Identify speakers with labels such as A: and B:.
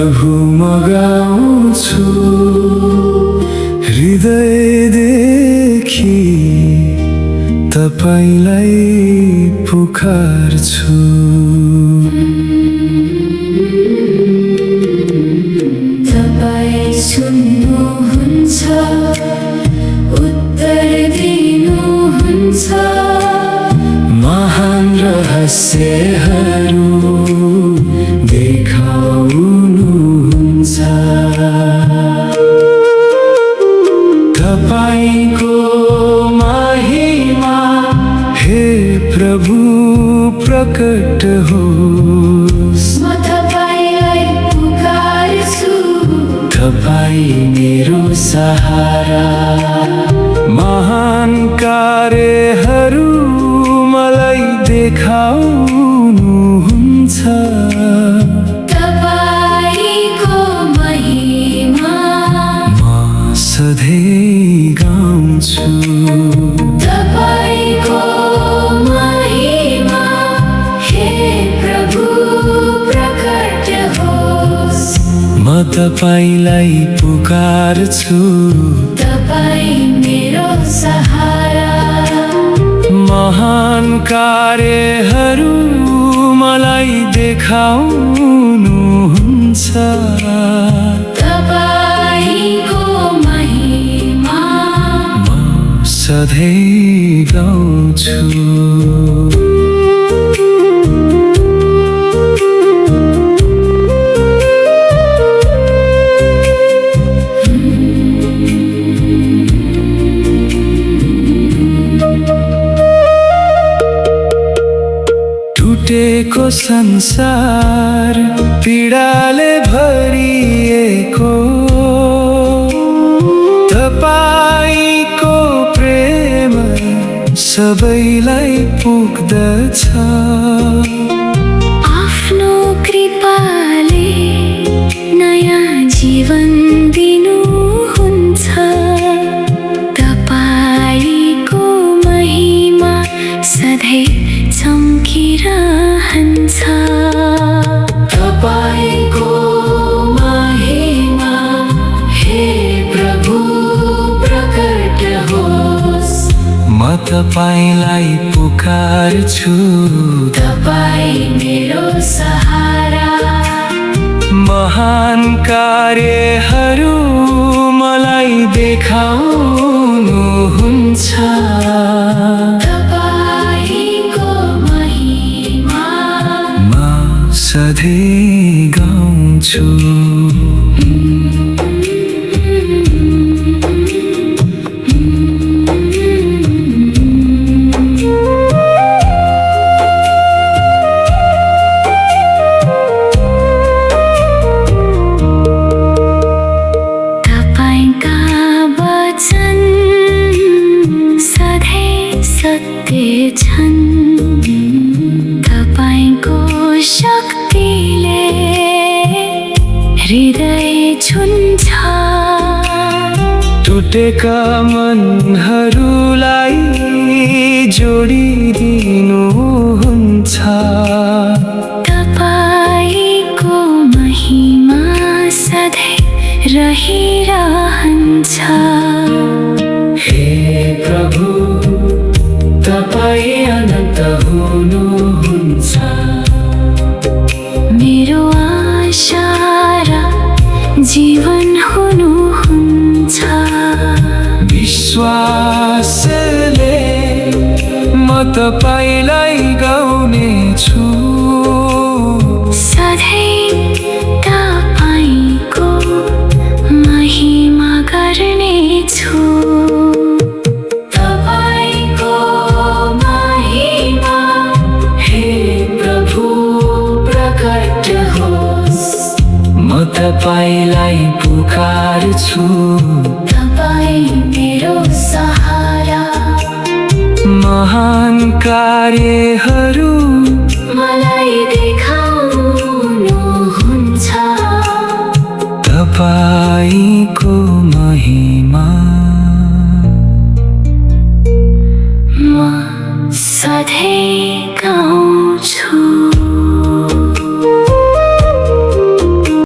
A: प्रभु म गाउँछु हृदयदेखि तपाईलाई पुकार्छु।
B: तपाईँ सुन्नुहुन्छ, उत्तर दिनुहुन्छ,
A: महान रहस्यहरू देखाउनुहुन्छ। तपाईको महिमा हे प्रभु प्रकट होस्।
B: म तपाईलाई पुकार्छु,
A: तपाईँ मेरो सहारा। महान कार्यहरू मलाई देखाउनुहुन्छ।
B: तपाईको महिमा
A: म सधैँ गाउँछु।
B: तपाईको महिमा हे प्रभु प्रकट होस्।
A: म तपाईलाई पुकार्छु,
B: तपाईँ मेरो सहारा।
A: महान कार्यहरू मलाई देखाउनुहुन्छ।
B: तपाईको महिमा
A: म सधैँ गाउँछु। टुटेको संसार पीडाले भरिएको, तपाईको प्रेम सबैलाई पुग्दछ।
B: आफ्नो कृपाले नयाँ जीवन दिनुहुन्छ। तपाईको महिमा सधैँ चम्किरहन्छ।
A: तपाईको महिमा हे प्रभु प्रकट होस्। म तपाईलाई पुकार्छु,
B: तपाईँ मेरो सहारा।
A: महान कार्यहरू मलाई देखाउनुहुन्छ।
B: तपाईको महिमा
A: म सधैँ गाउँछु।
B: तपाईका वचन सधैँ सत्य छन्। तपाईको शक्तिले हृदय छुन्छ।
A: टुटेका मनहरूलाई जोडिदिनुहुन्छ।
B: तपाईको महिमा सधैँ रहिरहन्छ।
A: हे प्रभु तपाईँ अनन्त हुनुहुन्छ।
B: मेरो आशा र जीवन हुनुहुन्छ।
A: विश्वासले म तपाईलाई गाउनेछु।
B: सधैँ तपाईको महिमा गर्नेछु।
A: तपाईको महिमा हे प्रभु प्रकट होस्। म तपाईलाई पुकार्छु,
B: तपाईँ मेरो सहारा।
A: महान कार्यहरू
B: मलाई देखाउनुहुन्छ।
A: तपाईको महिमा
B: म सधैँ गाउँछु।